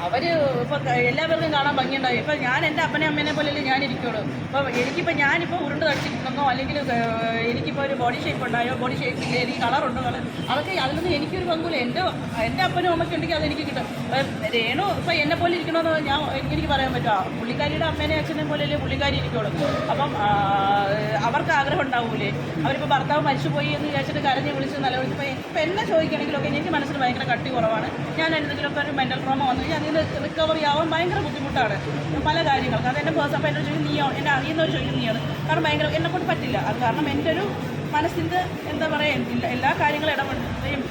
അവർ ഇപ്പോൾ എല്ലാവർക്കും കാണാൻ ഭംഗിയുണ്ടാവും. ഇപ്പം ഞാൻ എൻ്റെ അപ്പനെ അമ്മേനെ പോലെയല്ലേ ഞാനിരിക്കുള്ളൂ. അപ്പോൾ എനിക്കിപ്പോൾ ഞാനിപ്പോൾ ഉരുണ്ട് തടിച്ചിരിക്കണമെന്നോ അല്ലെങ്കിൽ എനിക്കിപ്പോൾ ഒരു ബോഡി ഷേപ്പ് ഉണ്ടായോ, ബോഡി ഷേപ്പില്ലേ, എനിക്ക് കളറുണ്ടോ, അതൊക്കെ അതിലൊന്നും എനിക്കൊരു പങ്കുമില്ല. എൻ്റെ അപ്പനും അമ്മയ്ക്ക് ഉണ്ടെങ്കിൽ അതെനിക്ക് കിട്ടും. രേണു ഇപ്പോൾ എന്നെ പോലെ ഇരിക്കണമെന്ന് എനിക്ക് പറയാൻ പറ്റുമോ? പുള്ളിക്കാരിയുടെ അമ്മേനെ അച്ഛനെ പോലെയല്ലേ പുള്ളിക്കാരി ഇരിക്കുള്ളൂ. അപ്പം അവർക്ക് ആഗ്രഹം ഉണ്ടാവൂലേ? അവരിപ്പോൾ ഭർത്താവ് മരിച്ചുപോയി എന്ന് വിചാരിച്ചിട്ട് കരഞ്ഞ് വിളിച്ച് നിലവിളിച്ചപ്പോൾ ഇപ്പം എന്നെ ചോദിക്കുകയാണെങ്കിലൊക്കെ എനിക്ക് മനസ്സിൽ ഭയങ്കര കട്ടി കുറവാണ്. ഞാൻ എന്തെങ്കിലുമൊക്കെ ഒരു മെൻ്റൽ ട്രോമ വന്നു കഴിഞ്ഞാൽ അതിന് റിക്കവറി ആവാൻ ഭയങ്കര ബുദ്ധിമുട്ടാണ് പല കാര്യങ്ങൾക്ക്. അത് എൻ്റെ പേഴ്സൺ അപ്പോൾ എന്നോട് ചോദിക്കും നീയോ, എന്നെ അറിയുന്നവർ ചോദിക്കും നീയാണ്. കാരണം ഭയങ്കര എന്നെക്കൊണ്ട് പറ്റില്ല. അത് കാരണം എൻ്റെ ഒരു മനസ്സിൻ്റെ എന്താ പറയുക, എല്ലാ കാര്യങ്ങളും ഇടപെടുകയും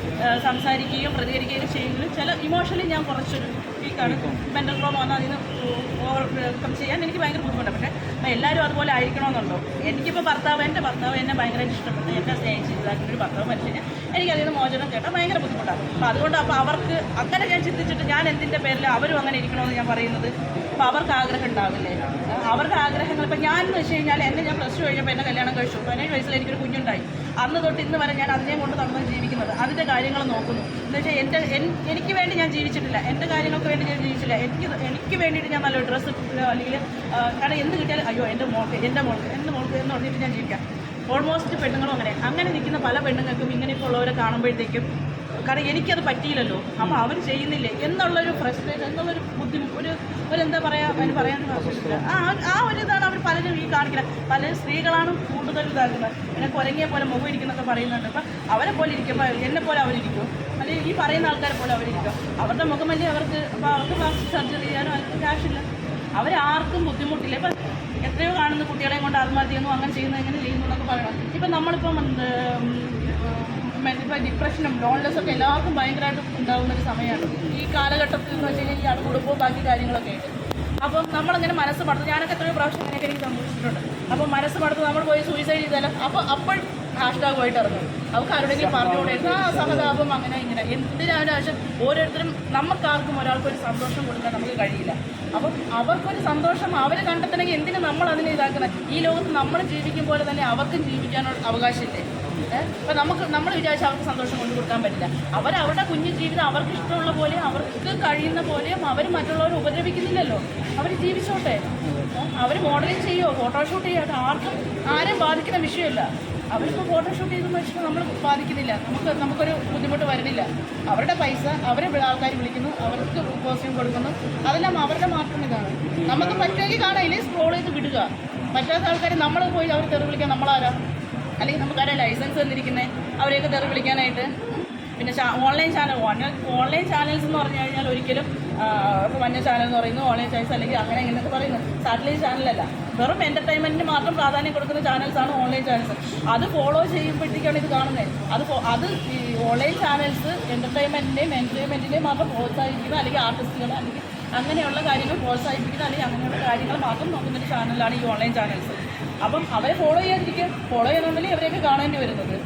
സംസാരിക്കുകയും പ്രതികരിക്കുകയും ചെയ്യുമെങ്കിലും ചില ഇമോഷണലി ഞാൻ കുറച്ചൊരു വീക്കാണ്. മെൻ്റൽ ട്രോമ വന്നാൽ അതിന് ഓവർകം ചെയ്യാൻ എനിക്ക് ഭയങ്കര ബുദ്ധിമുട്ടാണ്. പക്ഷേ എല്ലാവരും അതുപോലെ ആയിരിക്കണമെന്നുണ്ടോ? എനിക്കിപ്പോൾ എൻ്റെ ഭർത്താവ് എന്നെ ഭയങ്കരമായിട്ട് ഇഷ്ടപ്പെട്ടു, എന്നെ സ്നേഹിച്ച് ഇതാക്കുന്ന ഒരു ഭർത്താവ് മനുഷ്യന് എനിക്കതിൽ നിന്ന് മോചനം കേട്ടാൽ ഭയങ്കര ബുദ്ധിമുട്ടാണ്. അപ്പോൾ അതുകൊണ്ട് അവർക്ക് അങ്ങനെ ഞാൻ ചിന്തിച്ചിട്ട് ഞാൻ എന്തിൻ്റെ പേരിൽ അവരും അങ്ങനെ ഇരിക്കണമെന്ന് ഞാൻ പറയുന്നത്. അപ്പോൾ അവർക്ക് ആഗ്രഹം ഉണ്ടാവില്ലേ? അവരുടെ ആഗ്രഹങ്ങൾ ഇപ്പോൾ ഞാൻ എന്ന് വെച്ച് കഴിഞ്ഞാൽ ഞാൻ പ്ലസ് ടു കഴിഞ്ഞപ്പോൾ എന്നെ കല്യാണം കഴിച്ചു. 17 വയസ്സിൽ എനിക്കൊരു കുഞ്ഞുണ്ടായി. അന്ന് തൊട്ട് ഇന്ന് വരെ ഞാൻ അതിനെ കൊണ്ട് നടന്ന് ജീവിക്കുന്നത്, അതിൻ്റെ കാര്യങ്ങൾ നോക്കുന്നു. എന്ന് വെച്ചാൽ എനിക്ക് വേണ്ടി ഞാൻ ജീവിച്ചിട്ടില്ല, എൻ്റെ കാര്യങ്ങൾക്ക് വേണ്ടി ഞാൻ ജീവിച്ചില്ല. എനിക്ക് വേണ്ടിയിട്ട് ഞാൻ നല്ലൊരു ഡ്രസ്സ് അല്ലെങ്കിൽ കാരണം എന്ത് കിട്ടിയാലും അയ്യോ എൻ്റെ മോൾക്ക് എന്ന് പറഞ്ഞിട്ട് ഞാൻ ജീവിക്കാം. ഓൾമോസ്റ്റ് പെണ്ണുങ്ങളും അങ്ങനെ നിൽക്കുന്ന പല പെണ്ണുങ്ങൾക്കും ഇങ്ങനെയൊക്കെ ഉള്ളവരെ കാണുമ്പോഴത്തേക്കും കാരണം എനിക്കത് പറ്റിയില്ലല്ലോ, അപ്പോൾ അവർ ചെയ്യുന്നില്ലേ എന്നുള്ളൊരു ഫ്രസ്ട്രേഷൻ, എന്നുള്ളൊരു ബുദ്ധിമുട്ട്, ഒരു എന്താ പറയുക, അതിന് പറയാൻ ആവശ്യമില്ല. ആ ഒരു ഇതാണ് അവർ പലരും ഈ കാണിക്കുന്നത്. പല സ്ത്രീകളാണ് കൂടുതൽ ഇതാക്കുന്നത്. പിന്നെ കുരങ്ങിയെ പോലെ മുഖം ഇരിക്കുന്നൊക്കെ പറയുന്നുണ്ട്. അപ്പം അവരെ പോലെ ഇരിക്കുമ്പോൾ എന്നെ പോലെ അവരിയ്ക്കും, അല്ലെങ്കിൽ ഈ പറയുന്ന ആൾക്കാരെ പോലെ അവരിയ്ക്കും. അവരുടെ മുഖമല്ലേ അവർക്ക്. അപ്പോൾ അവർക്ക് പ്ലാസ്റ്റിക് സർജറി ചെയ്യാനോ അവർക്ക് ക്യാഷില്ല. അവരാർക്കും ബുദ്ധിമുട്ടില്ല. ഇപ്പം എത്രയോ കാണുന്ന കുട്ടികളെയും കൊണ്ട് ആത്മഹത്യ ചെയ്യുന്നു, അങ്ങനെ ചെയ്യുന്നു, എങ്ങനെ ചെയ്യുന്നു എന്നൊക്കെ പറയണം. ഇപ്പം നമ്മളിപ്പം ഇപ്പോൾ ഡിപ്രഷനും ലോൺലെസ്സൊക്കെ എല്ലാവർക്കും ഭയങ്കരമായിട്ട് ഉണ്ടാകുന്നൊരു സമയമാണ് ഈ കാലഘട്ടത്തിൽ എന്ന് വെച്ച് കഴിഞ്ഞാൽ. ഈ കുടുംബവും ബാക്കി കാര്യങ്ങളൊക്കെ ആയിട്ട് അപ്പം നമ്മളങ്ങനെ മനസ്സ് മടുത്ത്, ഞാനൊക്കെ എത്രയോ പ്രാവശ്യം അങ്ങനെയൊക്കെ എനിക്ക് സംഭവിച്ചിട്ടുണ്ട്. അപ്പോൾ മനസ്സ് മടുത്ത് നമ്മൾ പോയി സൂയിസൈഡ് ചെയ്താലും അപ്പോൾ ഹാഷ്ടാഗുമായിട്ട് ഇറങ്ങും. അവർക്ക് ആരുടെങ്കിലും പറഞ്ഞുകൊണ്ടിരുന്ന സഹതാപം അങ്ങനെ ഇങ്ങനെ എന്തിനാണ്. പക്ഷേ ഓരോരുത്തരും നമുക്കാർക്കും ഒരാൾക്കൊരു സന്തോഷം കൊടുക്കാൻ നമുക്ക് കഴിയില്ല. അപ്പം അവർക്കൊരു സന്തോഷം അവർ കണ്ടെത്തണമെങ്കിൽ എന്തിനു നമ്മൾ അതിനെ ഇതാക്കുന്നത്? ഈ ലോകത്ത് നമ്മൾ ജീവിക്കും പോലെ തന്നെ അവർക്കും ജീവിക്കാനുള്ള അവകാശമില്ലേ? അപ്പം നമ്മൾ വിചാരിച്ച അവർക്ക് സന്തോഷം കൊണ്ടു കൊടുക്കാൻ പറ്റില്ല. അവരുടെ കുഞ്ഞു ജീവിതം അവർക്ക് ഇഷ്ടമുള്ള പോലെ, അവർക്ക് കഴിയുന്ന പോലെയും അവർ മറ്റുള്ളവരെ ഉപദ്രവിക്കുന്നില്ലല്ലോ. അവർ ജീവിച്ചോട്ടെ. അവർ മോഡലിംഗ് ചെയ്യുമോ, ഫോട്ടോഷൂട്ട് ചെയ്യുമോ, ആരെയും ബാധിക്കുന്ന വിഷയമല്ല. അവരിപ്പോൾ ഫോട്ടോഷൂട്ട് ചെയ്തെന്ന് വെച്ചിട്ട് നമ്മൾ ബാധിക്കുന്നില്ല, നമുക്കൊരു ബുദ്ധിമുട്ട് വരുന്നില്ല. അവരുടെ പൈസ അവരെ ആൾക്കാർ വിളിക്കുന്നു, അവർക്ക് കോസ്റ്റ്യൂം കൊടുക്കുന്നു, അതെല്ലാം അവരുടെ മാത്രം ഇതാണ്. നമുക്ക് പറ്റുമെങ്കിൽ കാണാം, ഇല്ലേ സ്ക്രോൾ ചെയ്ത് വിടുക. പറ്റാത്ത ആൾക്കാർ നമ്മൾ പോയി അവർ തെറി വിളിക്കാൻ നമ്മളാരാ? അല്ലെങ്കിൽ നമുക്കാരാ ലൈസൻസ് തന്നിരിക്കുന്നത് അവരെയൊക്കെ തെറി വിളിക്കാനായിട്ട്? പിന്നെ ഓൺലൈൻ ചാനൽസ് എന്ന് പറഞ്ഞു കഴിഞ്ഞാൽ ഒരിക്കലും ഇപ്പോൾ മഞ്ഞ ചാനൽ എന്ന് പറയുന്നു, ഓൺലൈൻ ചാനൽസ് അല്ലെങ്കിൽ അങ്ങനെ ഇങ്ങനെയൊക്കെ പറയുന്നു. സാറ്റലൈറ്റ് ചാനലല്ല, വെറും എൻ്റർടൈൻമെൻറ്റിന് മാത്രം പ്രാധാന്യം കൊടുക്കുന്ന ചാനൽസാണ് ഓൺലൈൻ ചാനൽസ്. അത് ഫോളോ ചെയ്യുമ്പോഴത്തേക്കാണ് ഇത് കാണുന്നത്. അത് ഈ ഓൺലൈൻ ചാനൽസ് എൻ്റർടൈൻമെൻറ്റിനെയും മാത്രം പ്രോത്സാഹിപ്പിക്കുന്ന, അല്ലെങ്കിൽ ആർട്ടിസ്റ്റുകൾ അല്ലെങ്കിൽ അങ്ങനെയുള്ള കാര്യങ്ങൾ പ്രോത്സാഹിപ്പിക്കുന്ന, അല്ലെങ്കിൽ അങ്ങനെയുള്ള കാര്യങ്ങൾ മാത്രം നോക്കുന്നൊരു ചാനലാണ് ഈ ഓൺലൈൻ ചാനൽസ്. അപ്പം അവരെ ഫോളോ ചെയ്യാതിരിക്കുക, ഫോളോ ചെയ്യണമെങ്കിൽ ഇവരെയൊക്കെ കാണേണ്ടി വരുന്നത്.